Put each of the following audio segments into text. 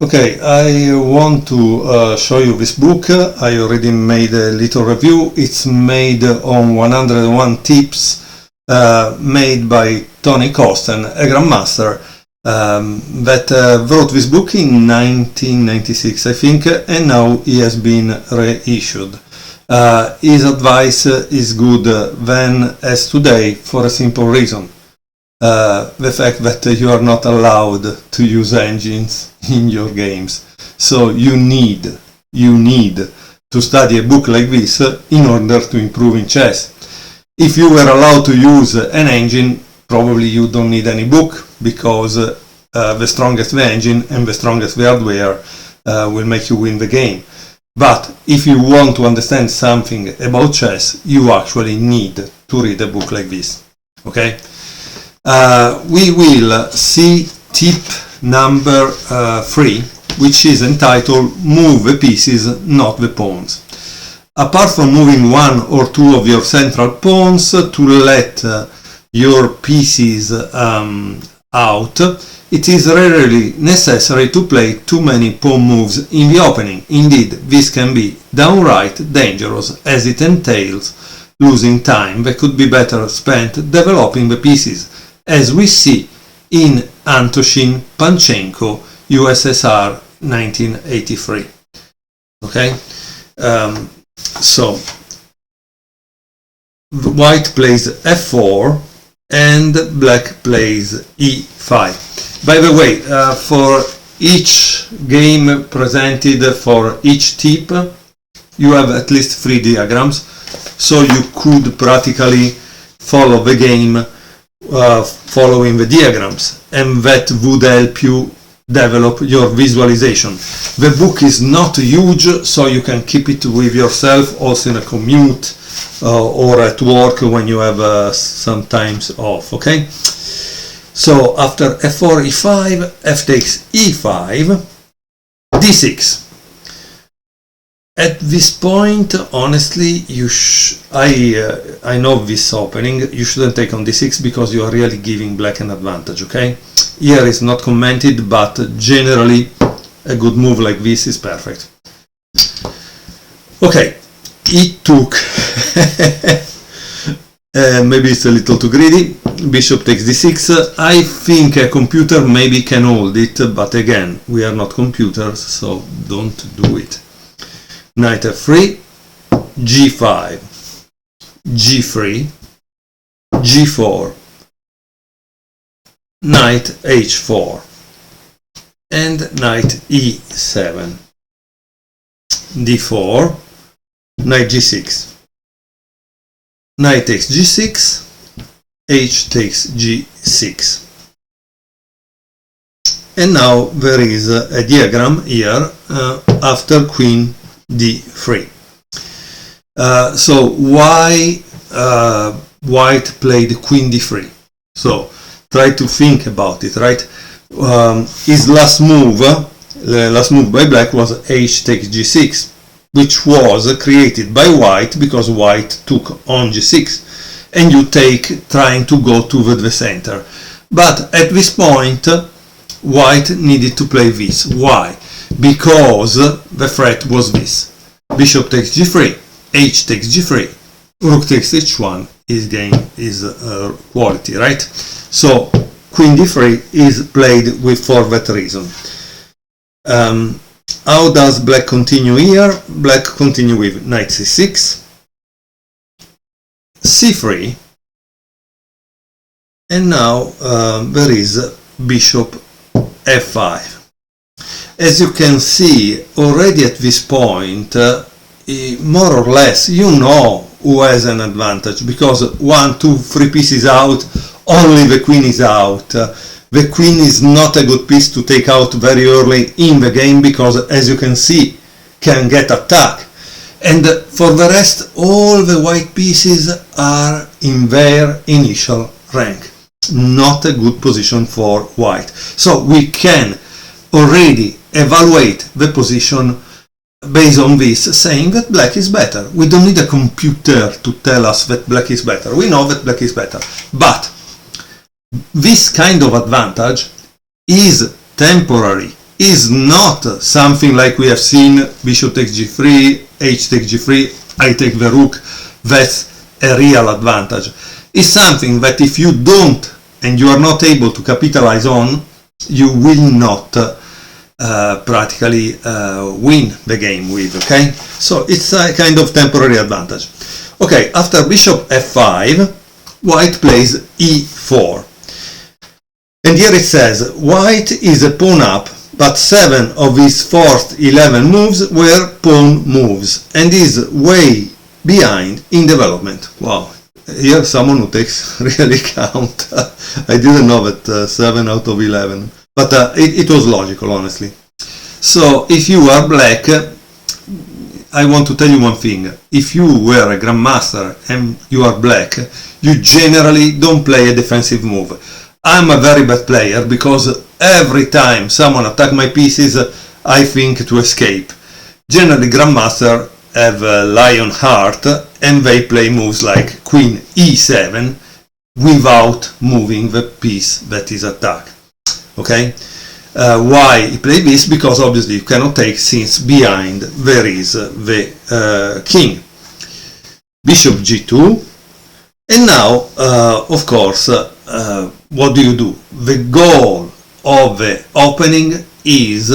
Okay, I want to show you this book. I already made a little review. It's made on 101 tips made by Tony Kosten, a grandmaster that wrote this book in 1996, I think, and now he has been reissued. His advice is good then as today for a simple reason. The fact that you are not allowed to use engines in your games. So you need to study a book like this in order to improve in chess. If you were allowed to use an engine, probably you don't need any book, because the strongest the engine and the strongest the hardware will make you win the game. But if you want to understand something about chess, you actually need to read a book like this. Okay? We will see tip number 3, which is entitled Move the Pieces, Not the Pawns. Apart from moving one or two of your central pawns to let your pieces out, it is rarely necessary to play too many pawn moves in the opening. Indeed, this can be downright dangerous, as it entails losing time that could be better spent developing the pieces, as we see in Antoshin Panchenko, USSR 1983. Okay? So, white plays f4 and black plays e5. By the way, for each game presented for each tip, you have at least 3 diagrams, so you could practically follow the game following the diagrams, and that would help you develop your visualization. The book is not huge, so you can keep it with yourself also in a commute or at work when you have some times off. Okay, so after f4 e5, f takes e5, d6. At this point, honestly, I know this opening, you shouldn't take on d6 because you are really giving black an advantage, okay? Here is not commented, but generally a good move like this is perfect. Okay, it took, maybe it's a little too greedy, bishop takes d6, I think a computer maybe can hold it, but again, we are not computers, so don't do it. Knight f3, g5, g3, g4, knight h4, and knight e7, d4, knight g6, knight takes g6, h takes g6. And now there is a diagram here after queen d3. So why white played queen d3? So try to think about it, right? His last move by black was h takes g6, which was created by white because white took on g6, and you take trying to go to the center. But at this point, white needed to play this. Why? Because the threat was this: bishop takes g3, h takes g3, rook takes h1, his game is quality, right? So queen d3 is played for that reason. How does black continue here? Black continue with knight c6, c3, and now there is bishop f5. As you can see, already at this point, more or less, you know who has an advantage, because 1, 2, 3 pieces out, only the queen is out. The queen is not a good piece to take out very early in the game, because, as you can see, can get attacked. And for the rest, all the white pieces are in their initial rank. Not a good position for white. So we can already evaluate the position based on this, saying that black is better. We don't need a computer to tell us that black is better. We know that black is better. But this kind of advantage is temporary. is not something like we have seen, bishop takes g3, h takes g3, I take the rook. That's a real advantage. It's something that if you don't and you are not able to capitalize on, you will not practically win the game with, okay? So it's a kind of temporary advantage. Okay, after bishop f5, white plays e4. And here it says, white is a pawn up, but 7 of his first 11 moves were pawn moves, and is way behind in development. Wow, here someone who takes really count. I didn't know that 7 out of 11, but it was logical, honestly. So if you are black, I want to tell you one thing. If you were a grandmaster and you are black, you generally don't play a defensive move. I'm a very bad player because every time someone attacks my pieces, I think to escape. Generally, grandmaster have a lion heart and they play moves like queen e7 without moving the piece that is attacked. Okay? Why he play this? Because obviously you cannot take, since behind there is the king. Bishop g2, and now of course what do? The goal of the opening is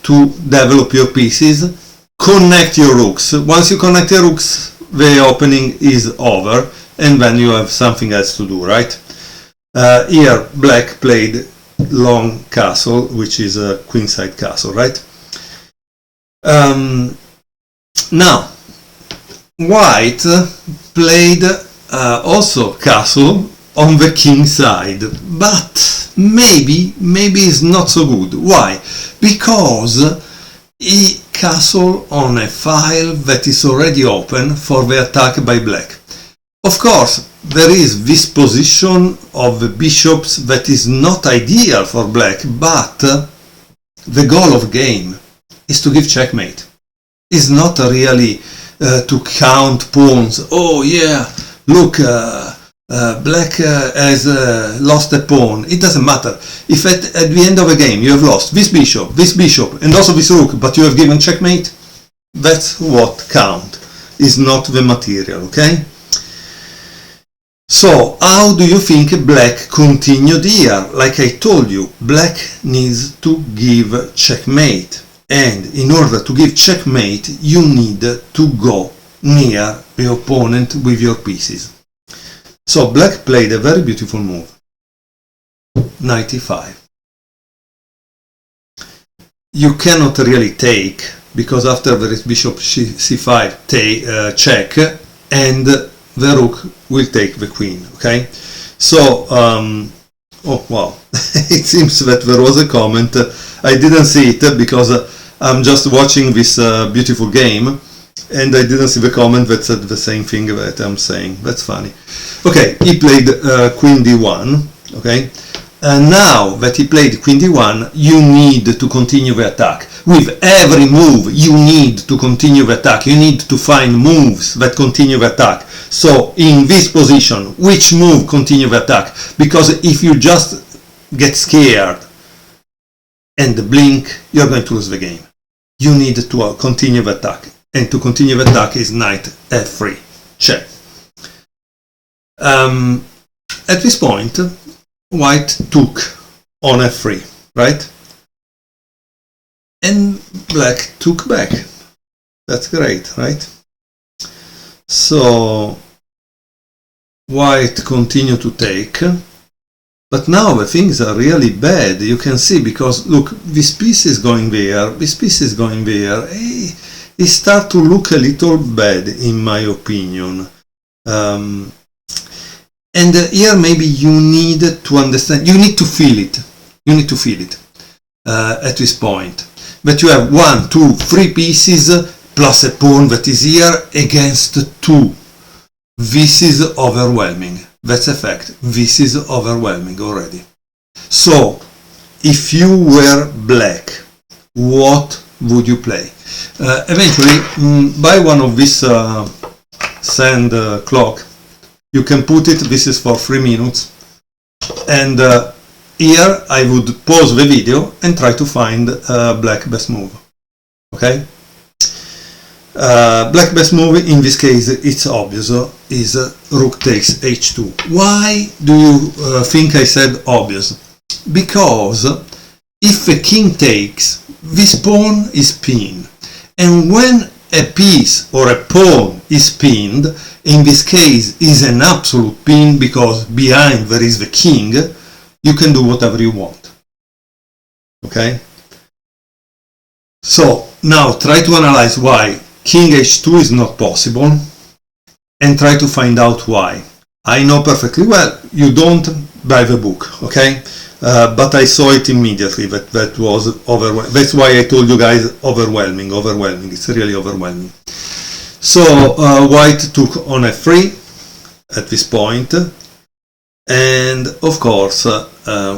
to develop your pieces, connect your rooks. Once you connect your rooks, the opening is over, and then you have something else to do, right? Here black played long castle, which is a queenside castle, right? Now white played also castle on the king side, but maybe it's not so good. Why? Because he castle on a file that is already open for the attack by black. Of course, there is this position of the bishops that is not ideal for black, but the goal of game is to give checkmate. It's not really to count pawns. Oh yeah, look, black has lost a pawn. It doesn't matter. If at the end of a game you have lost this bishop, and also this rook, but you have given checkmate, that's what count. Is not the material, okay? So, how do you think black continued here? Like I told you, black needs to give checkmate. And in order to give checkmate, you need to go near the opponent with your pieces. So black played a very beautiful move. Knight e5. You cannot really take, because after there is bishop c5 check, and the rook will take the queen, okay? So, oh wow, it seems that there was a comment. I didn't see it because I'm just watching this beautiful game, and I didn't see the comment that said the same thing that I'm saying. That's funny. Okay, he played queen d1, okay? And now that he played queen d1, you need to continue the attack. With every move, you need to continue the attack. You need to find moves that continue the attack. So, in this position, which move continue the attack? Because if you just get scared and blink, you're going to lose the game. You need to continue the attack. And to continue the attack is knight f3. Check. At this point, white took on f3, right? And black took back. That's great, right? So white continued to take, but now the things are really bad. You can see, because look, this piece is going there, this piece is going there. It starts to look a little bad, in my opinion. And here maybe you need to understand, you need to feel it. You need to feel it at this point. But you have 1, 2, 3 pieces plus a pawn that is here against 2. This is overwhelming. That's a fact. This is overwhelming already. So, if you were black, what would you play? Eventually, buy one of this sand clock. You can put it, this is for 3 minutes, and here I would pause the video and try to find black best move. Okay? Black best move in this case, it's obvious, is rook takes h2. Why do you think I said obvious? Because if the king takes, this pawn is pinned, and when a piece or a pawn is pinned, in this case is an absolute pin because behind there is the king, you can do whatever you want. Okay? So now try to analyze why king h2 is not possible and try to find out why. I know perfectly well you don't buy the book, okay? But I saw it immediately that was overwhelming. That's why I told you guys overwhelming. It's really overwhelming. So white took on f3 at this point, and of course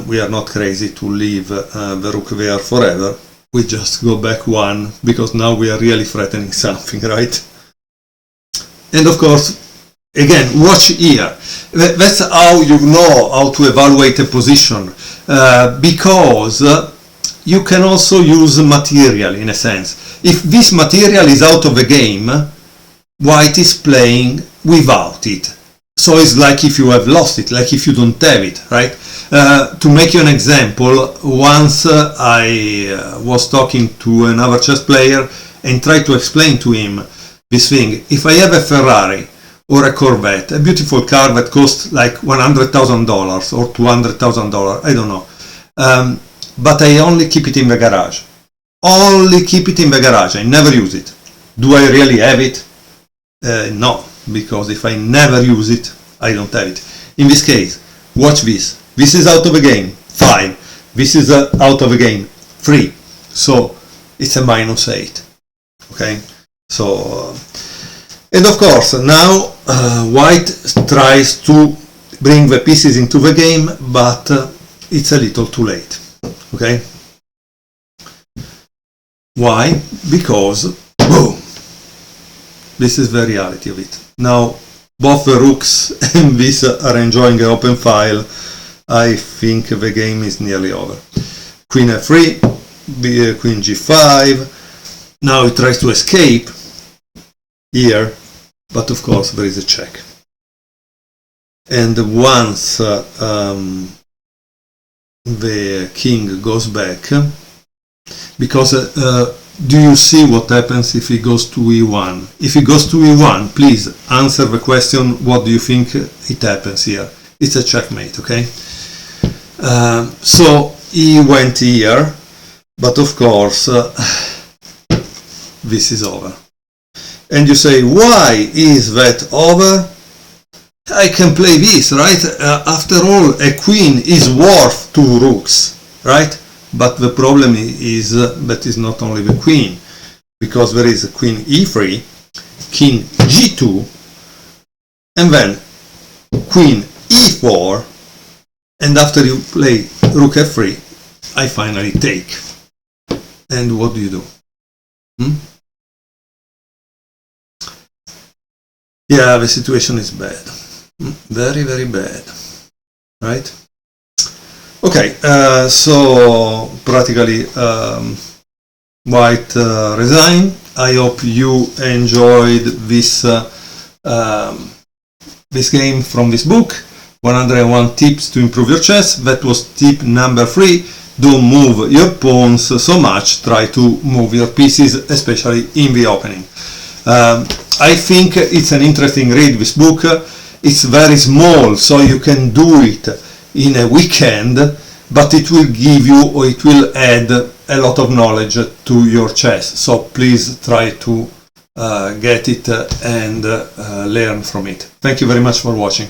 we are not crazy to leave the rook there forever. We just go back one because now we are really threatening something, right? And of course, again, watch here. That's how you know how to evaluate a position, because you can also use material in a sense. If this material is out of the game, white is playing without it. So it's like if you have lost it, like if you don't have it, right? To make you an example, once I was talking to another chess player and tried to explain to him this thing. If I have a Ferrari or a Corvette, a beautiful car that costs like $100,000 or $200,000, I don't know, but I only keep it in the garage. Only keep it in the garage, I never use it. Do I really have it? No, because if I never use it, I don't have it. In this case, watch this. This is out of the game, 5. This is out of the game, 3. So it's a -8. Okay? So, and of course, now white tries to bring the pieces into the game, but it's a little too late. Okay? Why? Because, boom! This is the reality of it. Now, both the rooks and this are enjoying an open file. I think the game is nearly over. Queen f3, queen g5. Now it tries to escape here, but of course there is a check. And once the king goes back, because do you see what happens if he goes to e1? If he goes to e1, please answer the question, what do you think it happens here? It's a checkmate, okay? So he went here, but of course this is over. And you say, why is that over? I can play this, right? After all, a queen is worth 2 rooks, right? But the problem is that is not only the queen, because there is a queen e3, king g2, and then queen e4, and after you play rook f3, I finally take. And what do you do? Yeah, the situation is bad. Very, very bad. Right? Okay, so practically white resigned. I hope you enjoyed this this game from this book, 101 tips to improve your chess. That was tip number 3. Don't move your pawns so much, try to move your pieces, especially in the opening. I think it's an interesting read, this book. It's very small, so you can do it in a weekend, but it will give you, or it will add a lot of knowledge to your chess. So please try to get it and learn from it. Thank you very much for watching.